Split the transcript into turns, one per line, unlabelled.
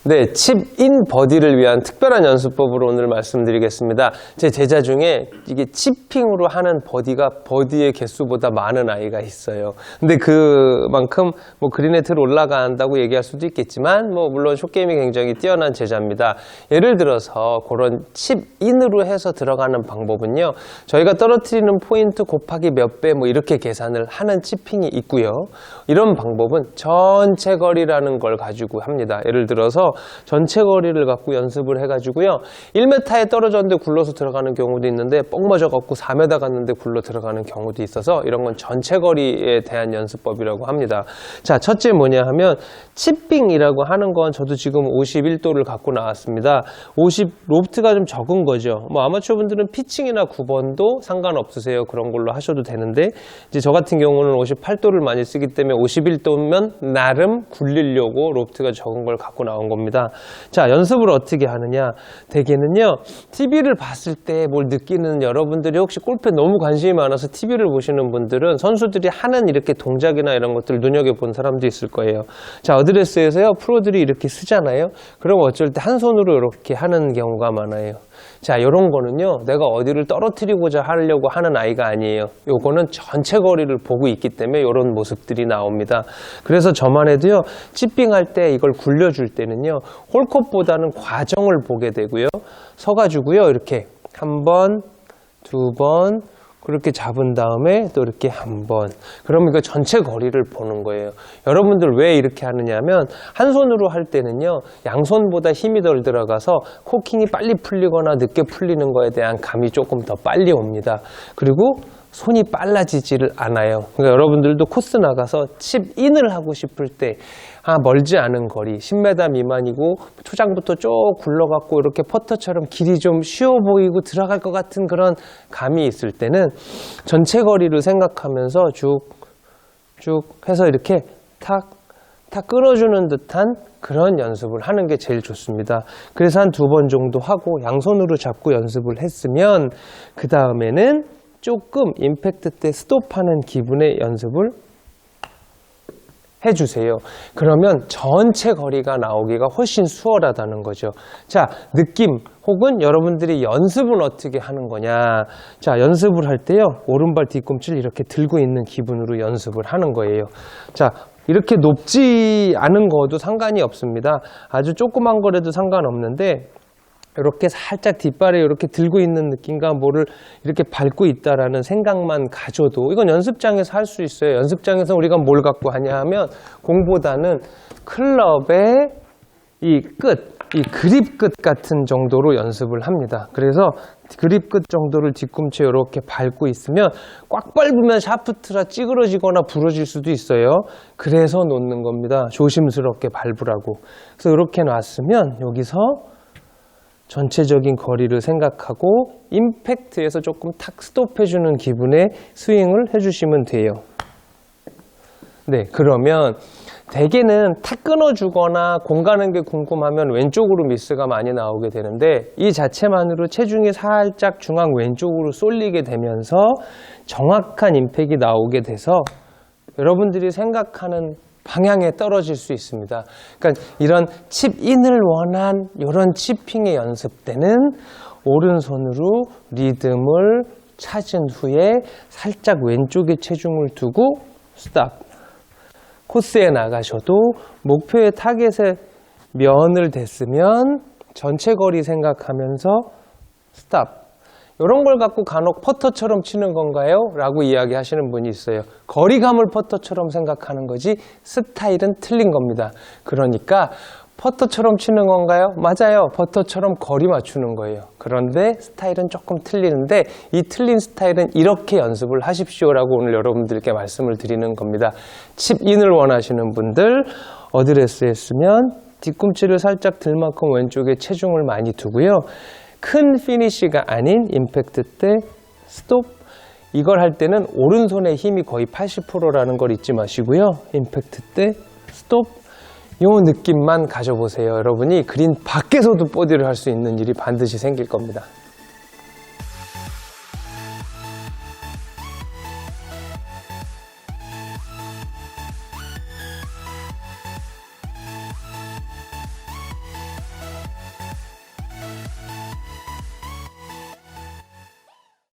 네, 칩인 버디를 위한 특별한 연습법으로 오늘 말씀드리겠습니다. 제 제자 중에 이게 치핑으로 하는 버디가 버디의 개수보다 많은 아이가 있어요. 근데 그만큼 뭐 그린에 들 올라간다고 얘기할 수도 있겠지만 뭐 물론 숏게임이 굉장히 뛰어난 제자입니다. 예를 들어서 그런 칩인으로 해서 들어가는 방법은요. 저희가 떨어뜨리는 포인트 곱하기 몇 배 뭐 이렇게 계산을 하는 치핑이 있고요. 이런 방법은 전체 거리라는 걸 가지고 합니다. 예를 들어서 전체 거리를 갖고 연습을 해가지고요. 1m에 떨어졌는데 굴러서 들어가는 경우도 있는데 뻥 맞아갖고 4m 갔는데 굴러 들어가는 경우도 있어서 이런 건 전체 거리에 대한 연습법이라고 합니다. 자, 첫째 뭐냐 하면 치핑이라고 하는 건 저도 지금 51도를 갖고 나왔습니다. 50 로프트가 좀 적은 거죠. 뭐 아마추어 분들은 피칭이나 9번도 상관없으세요. 그런 걸로 하셔도 되는데 이제 저 같은 경우는 58도를 많이 쓰기 때문에 51도면 나름 굴리려고 로프트가 적은 걸 갖고 나온 겁니다. 자, 연습을 어떻게 하느냐? 대개는요, TV를 봤을 때 뭘 느끼는 여러분들이 혹시 골프에 너무 관심이 많아서 TV를 보시는 분들은 선수들이 하는 이렇게 동작이나 이런 것들 눈여겨본 사람도 있을 거예요. 자, 어드레스에서요, 프로들이 이렇게 쓰잖아요. 그럼 어쩔 때 한 손으로 이렇게 하는 경우가 많아요. 자, 요런 거는요, 내가 어디를 떨어뜨리고자 하려고 하는 아이가 아니에요. 요거는 전체 거리를 보고 있기 때문에 요런 모습들이 나옵니다. 그래서 저만 해도요, 치핑할 때 이걸 굴려줄 때는요, 홀컵보다는 과정을 보게 되고요. 서가지고요, 이렇게 한 번, 두 번, 그렇게 잡은 다음에 또 이렇게 한 번. 그러면 이거 전체 거리를 보는 거예요. 여러분들 왜 이렇게 하느냐면 한 손으로 할 때는요. 양손보다 힘이 덜 들어가서 코킹이 빨리 풀리거나 늦게 풀리는 거에 대한 감이 조금 더 빨리 옵니다. 그리고 손이 빨라지지를 않아요. 그러니까 여러분들도 코스 나가서 칩인을 하고 싶을 때 멀지 않은 거리, 10m 미만이고 초장부터 쭉 굴러갖고 이렇게 퍼터처럼 길이 좀 쉬워 보이고 들어갈 것 같은 그런 감이 있을 때는 전체 거리를 생각하면서 쭉 해서 이렇게 탁 끌어주는 듯한 그런 연습을 하는 게 제일 좋습니다. 그래서 한 2번 정도 하고 양손으로 잡고 연습을 했으면 그 다음에는 조금 임팩트 때 스톱하는 기분의 연습을 해주세요. 그러면 전체 거리가 나오기가 훨씬 수월하다는 거죠. 자, 느낌 혹은 여러분들이 연습은 어떻게 하는 거냐. 자, 연습을 할 때요. 오른발 뒤꿈치를 이렇게 들고 있는 기분으로 연습을 하는 거예요. 자, 이렇게 높지 않은 거도 상관이 없습니다. 아주 조그만 거라도 상관없는데 이렇게 살짝 뒷발에 이렇게 들고 있는 느낌과 뭐를 이렇게 밟고 있다라는 생각만 가져도 이건 연습장에서 할 수 있어요. 연습장에서 우리가 뭘 갖고 하냐 하면 공보다는 클럽의 이 그립 끝 같은 정도로 연습을 합니다. 그래서 그립 끝 정도를 뒤꿈치에 이렇게 밟고 있으면 꽉 밟으면 샤프트라 찌그러지거나 부러질 수도 있어요. 그래서 놓는 겁니다. 조심스럽게 밟으라고. 그래서 이렇게 놨으면 여기서 전체적인 거리를 생각하고 임팩트에서 조금 탁 스톱해주는 기분의 스윙을 해주시면 돼요. 네, 그러면 대개는 탁 끊어주거나 공 가는 게 궁금하면 왼쪽으로 미스가 많이 나오게 되는데 이 자체만으로 체중이 살짝 중앙 왼쪽으로 쏠리게 되면서 정확한 임팩이 나오게 돼서 여러분들이 생각하는 방향에 떨어질 수 있습니다. 그러니까 이런 칩인을 원한 이런 치핑의 연습 때는 오른손으로 리듬을 찾은 후에 살짝 왼쪽에 체중을 두고 스탑. 코스에 나가셔도 목표의 타겟에 면을 댔으면 전체 거리 생각하면서 스탑. 이런 걸 갖고 간혹 퍼터처럼 치는 건가요? 라고 이야기하시는 분이 있어요. 거리감을 퍼터처럼 생각하는 거지 스타일은 틀린 겁니다. 그러니까 퍼터처럼 치는 건가요? 맞아요. 퍼터처럼 거리 맞추는 거예요. 그런데 스타일은 조금 틀리는데 이 틀린 스타일은 이렇게 연습을 하십시오라고 오늘 여러분들께 말씀을 드리는 겁니다. 칩인을 원하시는 분들 어드레스 했으면 뒤꿈치를 살짝 들 만큼 왼쪽에 체중을 많이 두고요. 큰 피니쉬가 아닌 임팩트 때 스톱. 이걸 할 때는 오른손의 힘이 거의 80%라는 걸 잊지 마시고요. 임팩트 때 스톱. 요 느낌만 가져보세요. 여러분이 그린 밖에서도 보디를 할 수 있는 일이 반드시 생길 겁니다.